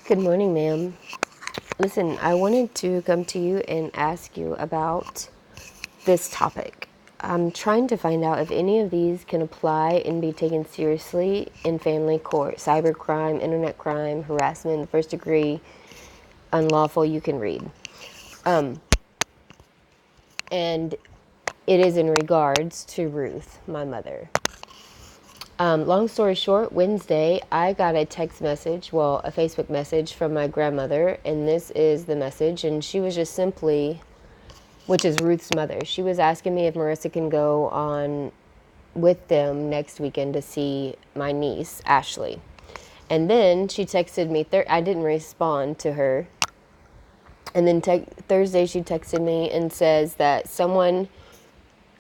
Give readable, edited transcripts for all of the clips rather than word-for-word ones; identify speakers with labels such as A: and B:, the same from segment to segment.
A: Good morning, ma'am. Listen, I wanted to come to you and ask you about this topic. I'm trying to find out if any of these can apply and be taken seriously in family court. Cybercrime, internet crime, harassment, first degree, unlawful, you can read. And it is in regards to Ruth, my mother. Long story short, Wednesday, I got a text message, well, a Facebook message from my grandmother, and this is the message. And she was just simply, which is Ruth's mother, she was asking me if Marissa can go on with them next weekend to see my niece, Ashley. And then she texted me, I didn't respond to her. And then Thursday, she texted me and says that someone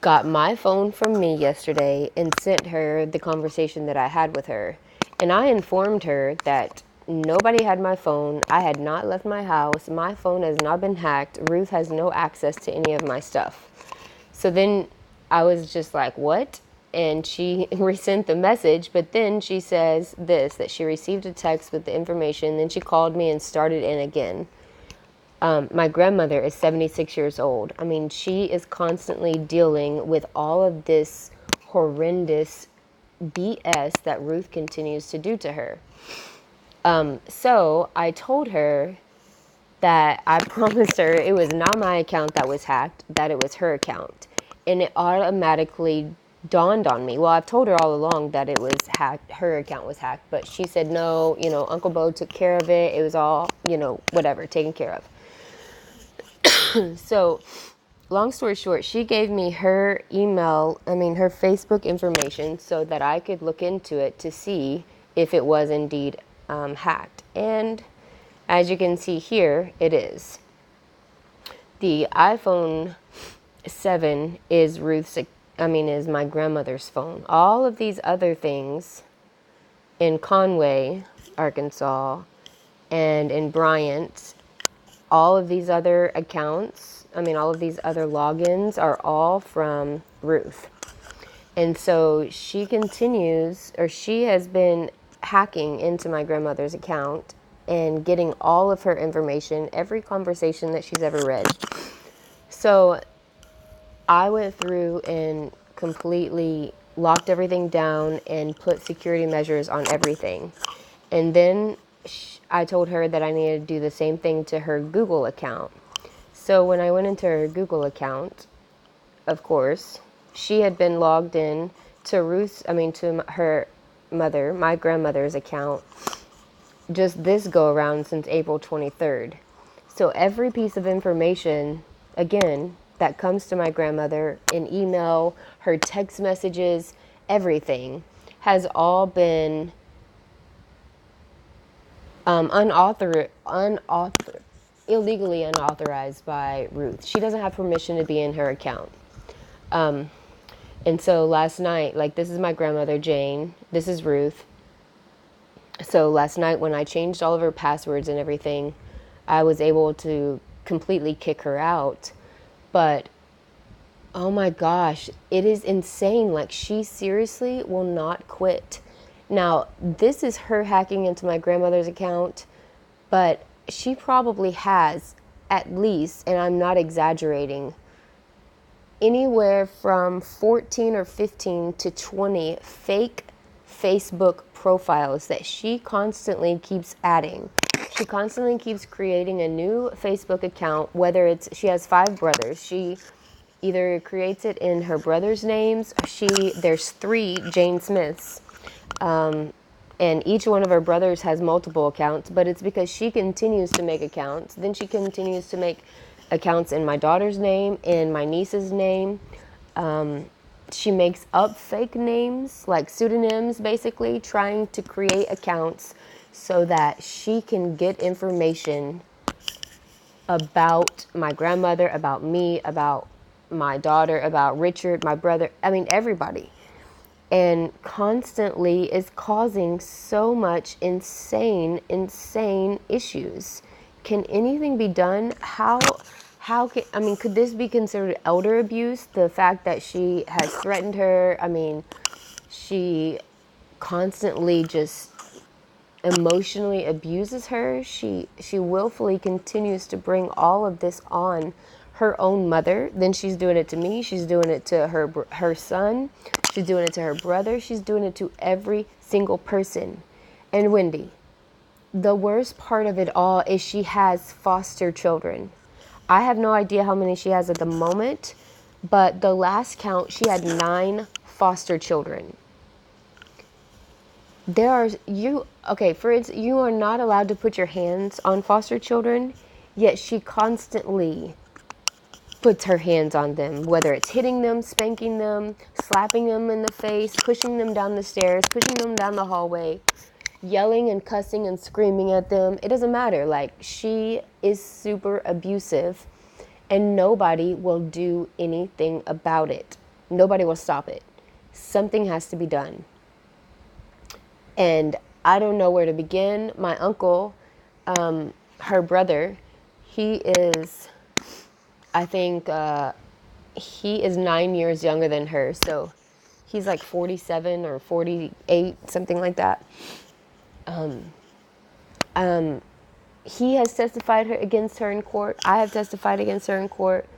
A: got my phone from me yesterday and sent her the conversation that I had with her. And I informed her that nobody had my phone. I had not left my house. My phone has not been hacked. Ruth has no access to any of my stuff. So then I was just like, what? And she resent the message, but then she says this, that she received a text with the information. Then she called me and started in again. My grandmother is 76 years old. I mean, she is constantly dealing with all of this horrendous BS that Ruth continues to do to her. So I told her that I promised her it was not my account that was hacked, that it was her account. And it automatically dawned on me. Well, I've told her all along that it was hacked, her account was hacked, but she said, no, Uncle Bo took care of it. It was all, whatever, taken care of. So, long story short, she gave me her her Facebook information so that I could look into it to see if it was indeed hacked. And as you can see here, it is. The iPhone 7 is is my grandmother's phone. All of these other things in Conway, Arkansas, and in Bryant, all of these other accounts, all of these other logins are all from Ruth. And so she has been hacking into my grandmother's account and getting all of her information, every conversation that she's ever read. So I went through and completely locked everything down and put security measures on everything. And then I told her that I needed to do the same thing to her Google account. So when I went into her Google account, of course, she had been logged in to her mother, my grandmother's account, just this go around since April 23rd. So every piece of information, again, that comes to my grandmother in email, her text messages, everything has all been illegally unauthorized by Ruth. She doesn't have permission to be in her account. And so last night, this is my grandmother, Jane. This is Ruth. So last night when I changed all of her passwords and everything, I was able to completely kick her out. But, oh my gosh, it is insane. She seriously will not quit. Now, this is her hacking into my grandmother's account, but she probably has at least, and I'm not exaggerating, anywhere from 14 or 15 to 20 fake Facebook profiles that she constantly keeps adding. She constantly keeps creating a new Facebook account, she has 5 brothers. She either creates it in her brother's names. There's 3 Jane Smiths. And each one of her brothers has multiple accounts, but it's because she continues to make accounts. Then she continues to make accounts in my daughter's name, in my niece's name. She makes up fake names, like pseudonyms, basically, trying to create accounts so that she can get information about my grandmother, about me, about my daughter, about Richard, my brother, everybody. And constantly is causing so much insane issues. Can anything be done? Could this be considered elder abuse? The fact that she has threatened her, she constantly just emotionally abuses her. She willfully continues to bring all of this on her own mother. Then she's doing it to me. She's doing it to her son. She's doing it to her brother. She's doing it to every single person. And Wendy, the worst part of it all is she has foster children. I have no idea how many she has at the moment, but the last count, she had 9 foster children. For instance, you are not allowed to put your hands on foster children, yet she constantly puts her hands on them, whether it's hitting them, spanking them, slapping them in the face, pushing them down the stairs, pushing them down the hallway, yelling and cussing and screaming at them. It doesn't matter. Like, she is super abusive, and nobody will do anything about it. Nobody will stop it. Something has to be done. And I don't know where to begin. My uncle, her brother, he is, I think, he is 9 years younger than her. So he's like 47 or 48, something like that. He has testified against her in court. I have testified against her in court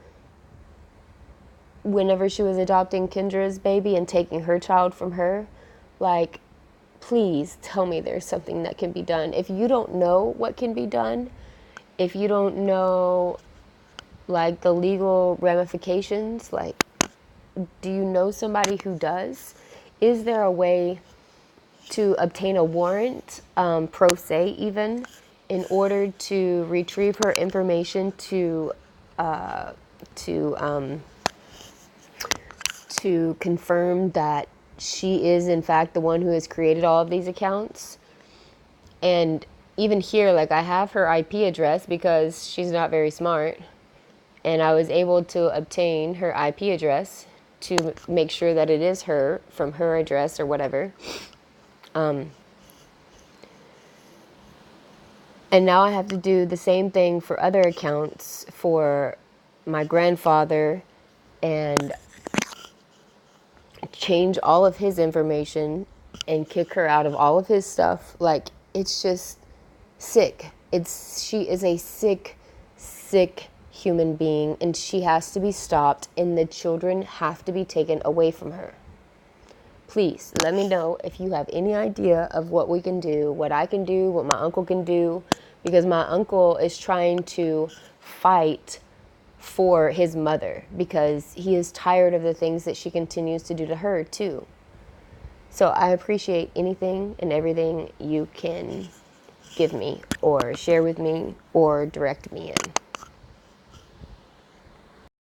A: whenever she was adopting Kendra's baby and taking her child from her. Like, please tell me there's something that can be done. If you don't know what can be done, if you don't know, like, the legal ramifications, like, do you know somebody who does? Is there a way to obtain a warrant, pro se even, in order to retrieve her information to confirm that she is in fact the one who has created all of these accounts? And even here, like, I have her IP address because she's not very smart, and I was able to obtain her IP address to make sure that it is her from her address or whatever. And now I have to do the same thing for other accounts for my grandfather and change all of his information and kick her out of all of his stuff. Like, it's just sick. She is a sick, sick human being, and she has to be stopped, and the children have to be taken away from her. Please let me know if you have any idea of what we can do, what I can do, what my uncle can do, because my uncle is trying to fight for his mother because he is tired of the things that she continues to do to her too. So I appreciate anything and everything you can give me or share with me or direct me in.